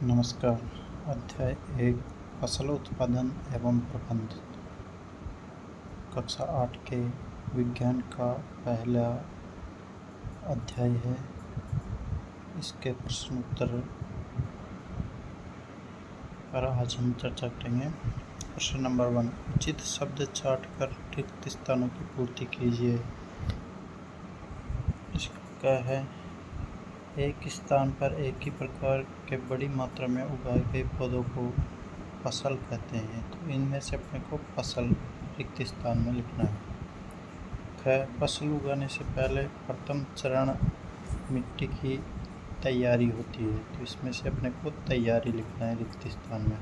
नमस्कार। अध्याय 1 फसल उत्पादन एवं प्रबंधन, कक्षा 8 के विज्ञान का पहला अध्याय है। इसके प्रश्न उत्तर पर आज हम चर्चा करेंगे। प्रश्न नंबर 1, उचित शब्द चार्ट कर रिक्त स्थानों की पूर्ति कीजिए। इसका है, एक स्थान पर एक ही प्रकार के बड़ी मात्रा में उगाए गए पौधों को फसल कहते हैं। तो इनमें से अपने को फसल रिक्त स्थान में लिखना है। फसल उगाने से पहले प्रथम चरण मिट्टी की तैयारी होती है, तो इसमें से अपने को तैयारी लिखना है रिक्त स्थान में।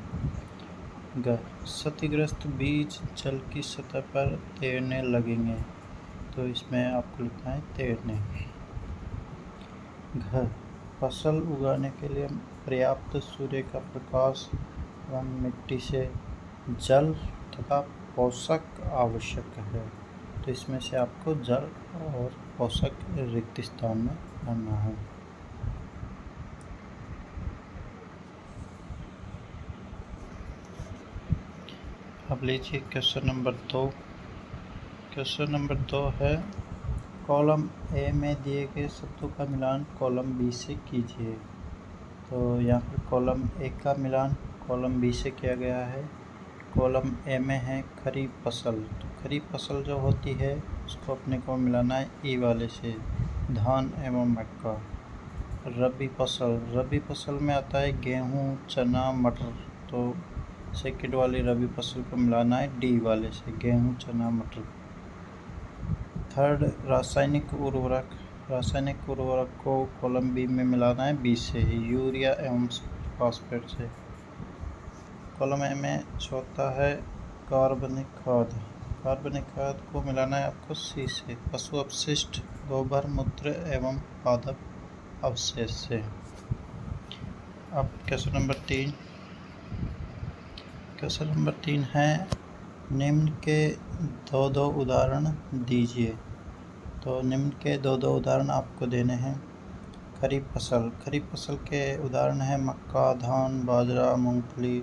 क्षतिग्रस्त बीज जल की सतह पर तैरने लगेंगे, तो इसमें आपको लिखना है तैरने। फसल उगाने के लिए पर्याप्त सूर्य का प्रकाश एवं मिट्टी से जल तथा पोषक आवश्यक है, तो इसमें से आपको जल और पोषक रिक्त स्थान में भरना है। अब लीजिए क्वेश्चन नंबर 2। क्वेश्चन नंबर 2 है, कॉलम ए में दिए गए शब्दों का मिलान कॉलम बी से कीजिए। तो यहाँ पर कॉलम ए का मिलान कॉलम बी से किया गया है। कॉलम ए में है खरीफ फसल, तो खरीफ फसल जो होती है उसको अपने को मिलाना है ई वाले से, धान एवं मक्का। रबी फसल में आता है गेहूँ, चना, मटर, तो सेकंड वाली रबी फसल को मिलाना है डी वाले से, गेहूँ, चना, मटर। थर्ड, रासायनिक उर्वरक को कॉलम बी में मिलाना है बी से ही, यूरिया एवं फास्फेट से। कॉलम ए में चौथा है कार्बनिक खाद को मिलाना है आपको सी से, पशु अपशिष्ट, गोबर, मूत्र एवं पादप अवशेष से। अब क्वेश्चन नंबर 3 है, निम्न के दो उदाहरण दीजिए। तो निम्न के दो उदाहरण आपको देने हैं। खरीफ फसल के उदाहरण हैं मक्का, धान, बाजरा, मूंगफली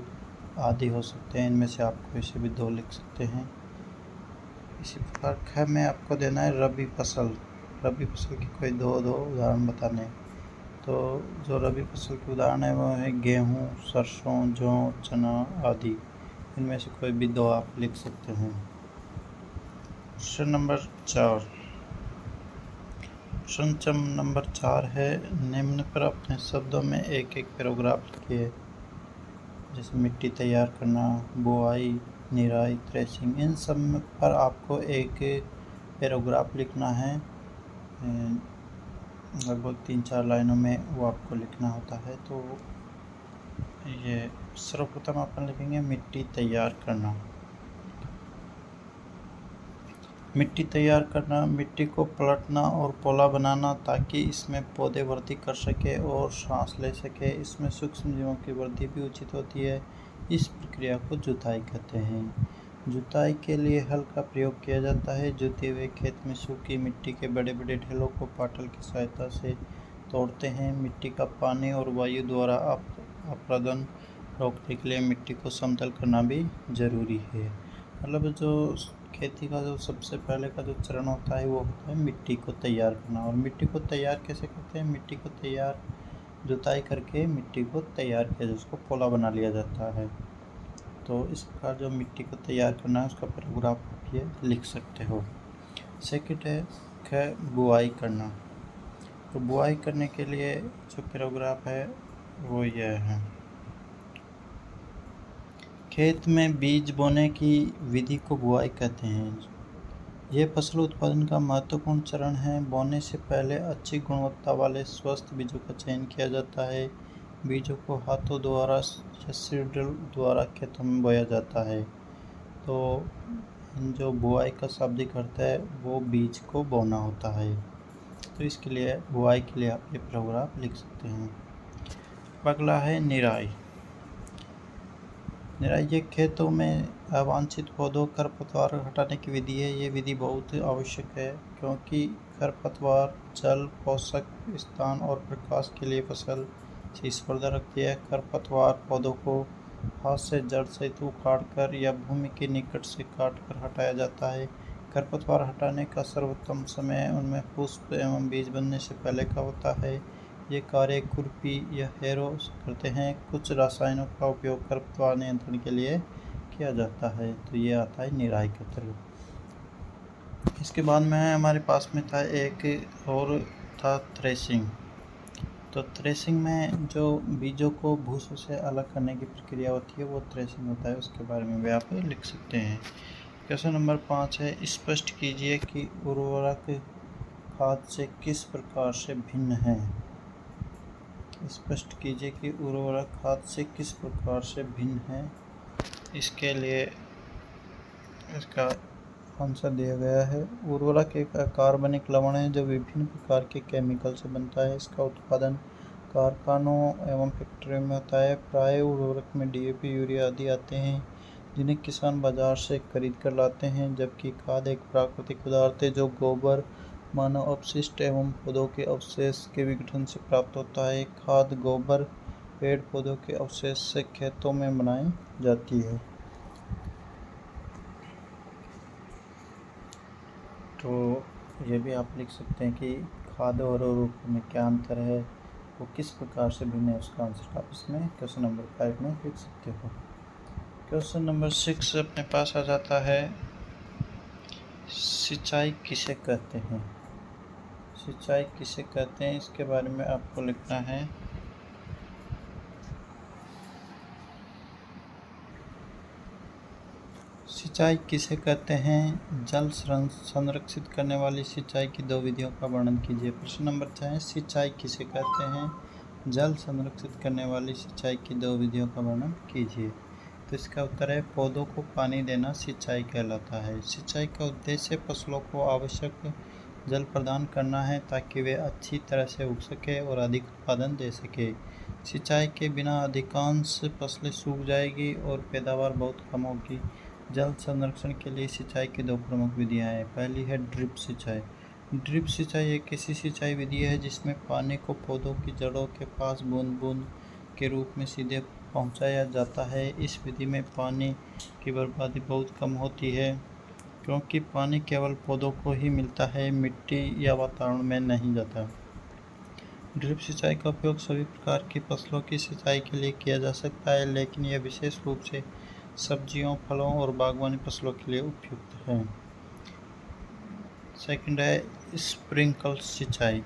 आदि हो सकते हैं। इनमें से आपको इसे भी 2 लिख सकते हैं। इसी प्रकार ख में आपको देना है रबी फसल की कोई 2 उदाहरण बताने। तो जो रबी फसल के उदाहरण है वो है गेहूँ, सरसों, जौ, चना आदि। इनमें से कोई भी 2 आप लिख सकते हैं। प्रश्न नंबर 4 है, निम्न पर अपने शब्दों में एक पैराग्राफ लिखिए। जैसे मिट्टी तैयार करना, बुआई, निराई, थ्रेशिंग, इन सब पर आपको एक पैराग्राफ लिखना है। लगभग 3-4 लाइनों में वो आपको लिखना होता है। तो ये सर्वप्रथम अपन लिखेंगे मिट्टी तैयार करना। मिट्टी को पलटना और पोला बनाना ताकि इसमें पौधे वृद्धि कर सके और सांस ले सके। इसमें सूक्ष्म जीवों की वृद्धि भी उचित होती है। इस प्रक्रिया को जुताई कहते हैं। जुताई के लिए हल का प्रयोग किया जाता है। जुते हुए खेत में सूखी मिट्टी के बड़े बड़े ढेलों को पाटल की सहायता से तोड़ते हैं। मिट्टी का पानी और वायु द्वारा अपरदन रोकने के लिए मिट्टी को समतल करना भी जरूरी है। मतलब जो खेती का जो सबसे पहले का जो चरण होता है वो होता है मिट्टी को तैयार करना। और मिट्टी को तैयार कैसे करते हैं? मिट्टी को तैयार जुताई करके मिट्टी को तैयार किया, जिसको पोला बना लिया जाता है। तो इस प्रकार जो मिट्टी को तैयार करना है उसका पैराग्राफ आप ये लिख सकते हो। सेकंड है बुआई करना। तो बुआई करने के लिए जो पैराग्राफ है वो यह है, खेत में बीज बोने की विधि को बुआई कहते हैं। यह फसल उत्पादन का महत्वपूर्ण चरण है। बोने से पहले अच्छी गुणवत्ता वाले स्वस्थ बीजों का चयन किया जाता है। बीजों को हाथों द्वारा या सीडर द्वारा खेतों में बोया जाता है। तो जो बुआई का शाब्दिक अर्थ है वो बीज को बोना होता है। तो इसके लिए बुआई के लिए आप ये पैराग्राफ लिख सकते हैं। अगला है निराई। ये खेतों में अवांछित पौधों खरपतवार हटाने की विधि है। ये विधि बहुत आवश्यक है क्योंकि खरपतवार जल, पोषक स्थान और प्रकाश के लिए फसल से स्पर्धा रखती है। खरपतवार पौधों को हाथ से जड़ सहित उखाड़ कर या भूमि के निकट से काट कर हटाया जाता है। खरपतवार हटाने का सर्वोत्तम समय उनमें पुष्प एवं बीज बनने से पहले का होता है। ये कार्य खुरपी या हैरो से करते हैं। कुछ रसायनों का उपयोग खरपतवार नियंत्रण के लिए किया जाता है। तो ये आता है निराई का तरीका। इसके बाद में हमारे पास में था एक और था थ्रेशिंग। तो थ्रेशिंग में जो बीजों को भूसों से अलग करने की प्रक्रिया होती है वो थ्रेशिंग होता है। उसके बारे में भी आप लिख सकते हैं। क्वेश्चन नंबर 5 है, स्पष्ट कीजिए कि उर्वरक खाद से किस प्रकार से भिन्न है। स्पष्ट कीजिए कि उर्वरक खाद से किस प्रकार से भिन्न है। इसके लिए इसका आंसर दिया गया है। उर्वरक एक अकार्बनिक लवण है जो विभिन्न प्रकार के केमिकल से बनता है। इसका उत्पादन कारखानों एवं फैक्ट्रियों में होता है। प्राय उर्वरक में डीएपी, यूरिया आदि आते हैं जिन्हें किसान बाजार से खरीद कर लाते हैं। जबकि खाद एक प्राकृतिक पदार्थ है जो गोबर, मानव अपशिष्ट एवं पौधों के अवशेष के विघटन से प्राप्त होता है। खाद गोबर, पेड़ पौधों के अवशेष से खेतों में बनाई जाती है। तो ये भी आप लिख सकते हैं कि खाद और उर्वरक में क्या अंतर है, वो किस प्रकार से भिन्न है। उसका आंसर आप इसमें क्वेश्चन नंबर 5 में लिख सकते हो। क्वेश्चन नंबर 6 अपने पास आ जाता है, सिंचाई किसे कहते हैं। सिंचाई किसे कहते हैं इसके बारे में आपको लिखना है। सिंचाई किसे कहते हैं। जल संरक्षित करने वाली सिंचाई की दो विधियों का वर्णन कीजिए। प्रश्न नंबर 6 है, सिंचाई किसे कहते हैं। जल संरक्षित करने वाली सिंचाई की दो विधियों का वर्णन कीजिए। तो इसका उत्तर है, पौधों को पानी देना सिंचाई कहलाता है। सिंचाई का उद्देश्य फसलों को आवश्यक जल प्रदान करना है ताकि वे अच्छी तरह से उग सके और अधिक उत्पादन दे सके। सिंचाई के बिना अधिकांश फसलें सूख जाएगी और पैदावार बहुत कम होगी। जल संरक्षण के लिए सिंचाई की दो प्रमुख विधियां हैं। पहली है ड्रिप सिंचाई। ड्रिप सिंचाई एक ऐसी सिंचाई विधि है जिसमें पानी को पौधों की जड़ों के पास बूंद बूंद के रूप में सीधे पहुंचाया जाता है। इस विधि में पानी की बर्बादी बहुत कम होती है क्योंकि पानी केवल पौधों को ही मिलता है, मिट्टी या वातावरण में नहीं जाता। ड्रिप सिंचाई का उपयोग सभी प्रकार की फसलों की सिंचाई के लिए किया जा सकता है, लेकिन यह विशेष रूप से सब्जियों, फलों और बागवानी फसलों के लिए उपयुक्त है। सेकंड है स्प्रिंकल सिंचाई।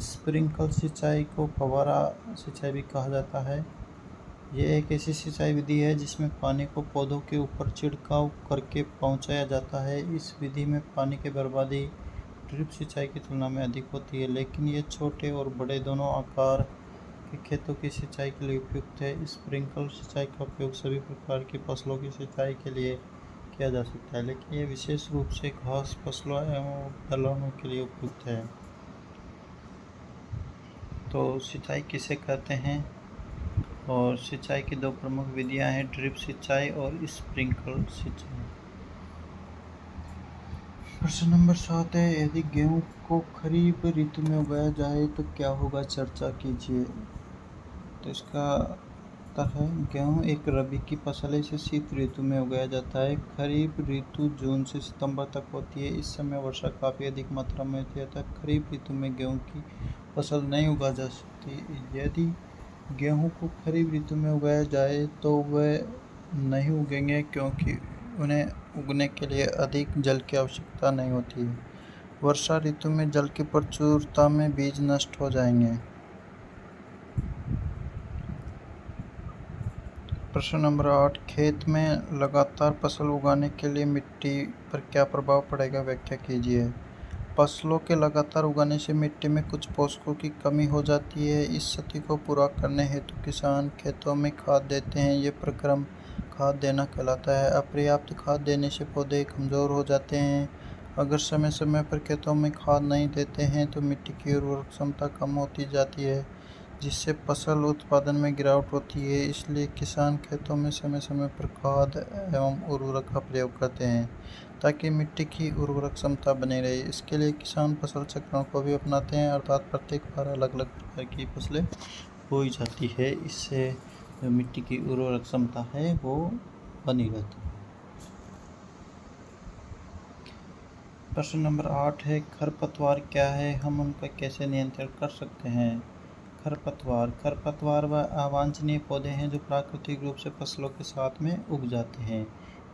स्प्रिंकल सिंचाई को फव्वारा सिंचाई भी कहा जाता है। यह एक ऐसी सिंचाई विधि है जिसमें पानी को पौधों के ऊपर छिड़काव करके पहुंचाया जाता है। इस विधि में पानी की बर्बादी ड्रिप सिंचाई की तुलना में अधिक होती है, लेकिन ये छोटे और बड़े दोनों आकार के खेतों की सिंचाई के लिए उपयुक्त है। स्प्रिंकलर सिंचाई का उपयोग सभी प्रकार की फसलों की सिंचाई के लिए किया जा सकता है, लेकिन यह विशेष रूप से घास फसलों एवं दलहनों के लिए उपयुक्त है। तो सिंचाई किसे कहते हैं और सिंचाई की दो प्रमुख विधियां हैं, ड्रिप सिंचाई और स्प्रिंकलर सिंचाई। प्रश्न नंबर 7 है, यदि गेहूँ को खरीफ ऋतु में उगाया जाए तो क्या होगा, चर्चा कीजिए। तो इसका उत्तर है, गेहूँ एक रबी की फसल है। इसे शीत ऋतु में उगाया जाता है। खरीफ ऋतु जून से सितंबर तक होती है। इस समय वर्षा काफ़ी अधिक मात्रा में होती है, अतः खरीफ ऋतु में गेहूँ की फसल नहीं उगा जा सकती। यदि गेहूँ को खरीफ ऋतु में उगाया जाए तो वह नहीं उगेंगे क्योंकि उन्हें उगने के लिए अधिक जल की आवश्यकता नहीं होती है। वर्षा ऋतु में जल की प्रचुरता में बीज नष्ट हो जाएंगे। प्रश्न नंबर 8, खेत में लगातार फसल उगाने के लिए मिट्टी पर क्या प्रभाव पड़ेगा, व्याख्या कीजिए। फसलों के लगातार उगाने से मिट्टी में कुछ पोषकों की कमी हो जाती है। इस स्थिति को पूरा करने हेतु किसान खेतों में खाद देते हैं। ये प्रक्रम खाद देना कहलाता है। अपर्याप्त खाद देने से पौधे कमज़ोर हो जाते हैं। अगर समय समय पर खेतों में खाद नहीं देते हैं तो मिट्टी की उर्वरक क्षमता कम होती जाती है, जिससे फसल उत्पादन में गिरावट होती है। इसलिए किसान खेतों में समय समय पर खाद एवं उर्वरक का प्रयोग करते हैं ताकि मिट्टी की उर्वरक क्षमता बनी रहे। इसके लिए किसान फसल चक्रण को भी अपनाते हैं, अर्थात प्रत्येक बार अलग अलग प्रकार की फसलें बोई जाती है। इससे जो मिट्टी की उर्वरक क्षमता है वो बनी रहती है। प्रश्न नंबर 8 है, खरपतवार क्या है, हम उनका कैसे नियंत्रण कर सकते हैं। खरपतवार व अवांछनीय पौधे हैं जो प्राकृतिक रूप से फसलों के साथ में उग जाते हैं।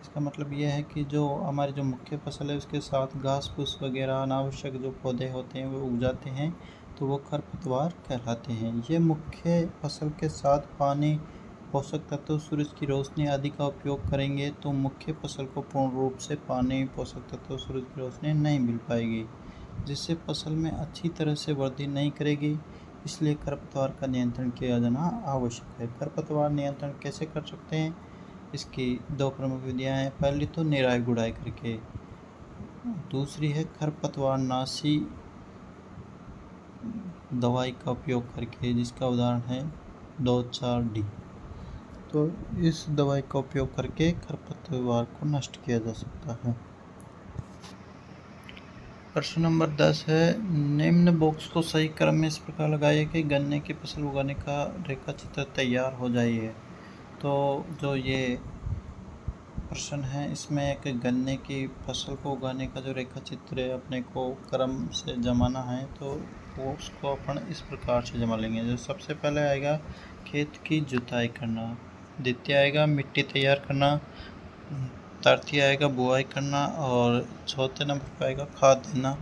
इसका मतलब यह है कि जो हमारी जो मुख्य फसल है उसके साथ घास फूस वगैरह अनावश्यक जो पौधे होते हैं वो उग जाते हैं, तो वो खरपतवार कहलाते हैं। ये मुख्य फसल के साथ पानी, पोषक तत्व, सूरज की रोशनी आदि का उपयोग करेंगे तो मुख्य फसल को पूर्ण रूप से पानी, पोषक तत्व, सूरज की रोशनी नहीं मिल पाएगी, जिससे फसल में अच्छी तरह से वृद्धि नहीं करेगी। इसलिए खरपतवार का नियंत्रण किया जाना आवश्यक है। खरपतवार नियंत्रण कैसे कर सकते हैं, इसकी दो प्रमुख विधियां हैं। पहली तो निराई गुड़ाई करके, दूसरी है खरपतवार नाशी दवाई का उपयोग करके, जिसका उदाहरण है 2,4-D। तो इस दवाई का उपयोग करके खरपतवार को नष्ट किया जा सकता है। प्रश्न नंबर 10 है, निम्न बॉक्स को सही क्रम में इस प्रकार लगाइए कि गन्ने की फसल उगाने का रेखा चित्र तैयार हो जाए। तो जो ये प्रश्न है इसमें एक गन्ने की फसल को उगाने का जो रेखा चित्र है अपने को क्रम से जमाना है, तो वो उसको अपन इस प्रकार से जमा लेंगे। जो सबसे पहले आएगा खेत की जुताई करना, द्वितीय आएगा मिट्टी तैयार करना, तृतीय आएगा बुआई करना, और चौथे नंबर पर आएगा खाद देना,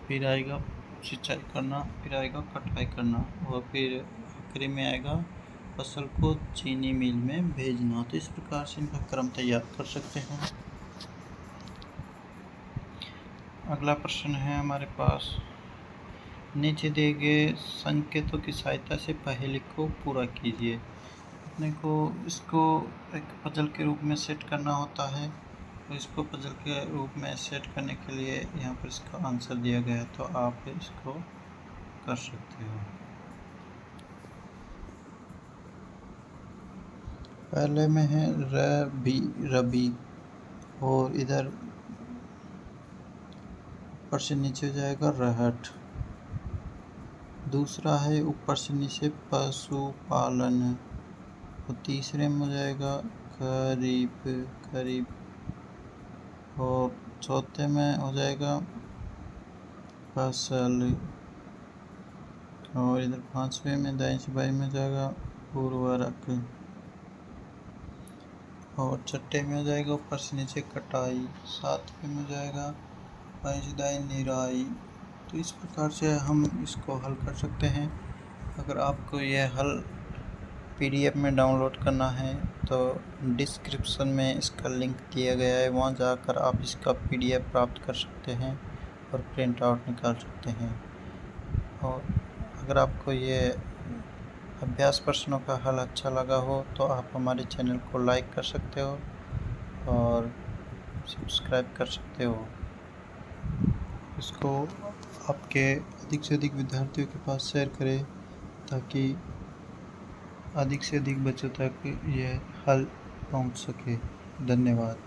फिर आएगा सिंचाई करना, फिर आएगा कटाई करना, और फिर आखिरी में आएगा फसल को चीनी मिल में भेजना। तो इस प्रकार से इनका क्रम तैयार कर सकते हैं। अगला प्रश्न है हमारे पास, नीचे दिए गए संकेतों की सहायता से पहेली को पूरा कीजिए। अपने को इसको एक पजल के रूप में सेट करना होता है, तो इसको पजल के रूप में सेट करने के लिए यहाँ पर इसका आंसर दिया गया है, तो आप इसको कर सकते हो। पहले में है रबी, और इधर ऊपर से नीचे जाएगा रहट। दूसरा है ऊपर से नीचे पशुपालन, और तीसरे में हो जाएगा खरीफ, और चौथे में हो जाएगा फसल, और इधर पांचवे में दाएं से बाएं में जाएगा उर्वरक, और छठे में हो जाएगा ऊपर से नीचे कटाई, सातवें में हो जाएगा बाएं से दाएं निराई। तो इस प्रकार से हम इसको हल कर सकते हैं। अगर आपको यह हल PDF में डाउनलोड करना है तो डिस्क्रिप्शन में इसका लिंक दिया गया है, वहाँ जाकर आप इसका PDF प्राप्त कर सकते हैं और प्रिंट आउट निकाल सकते हैं। और अगर आपको ये अभ्यास प्रश्नों का हल अच्छा लगा हो तो आप हमारे चैनल को लाइक कर सकते हो और सब्सक्राइब कर सकते हो। इसको आपके अधिक से अधिक विद्यार्थियों के पास शेयर करें ताकि अधिक से अधिक बच्चों तक यह हल पहुंच सके। धन्यवाद।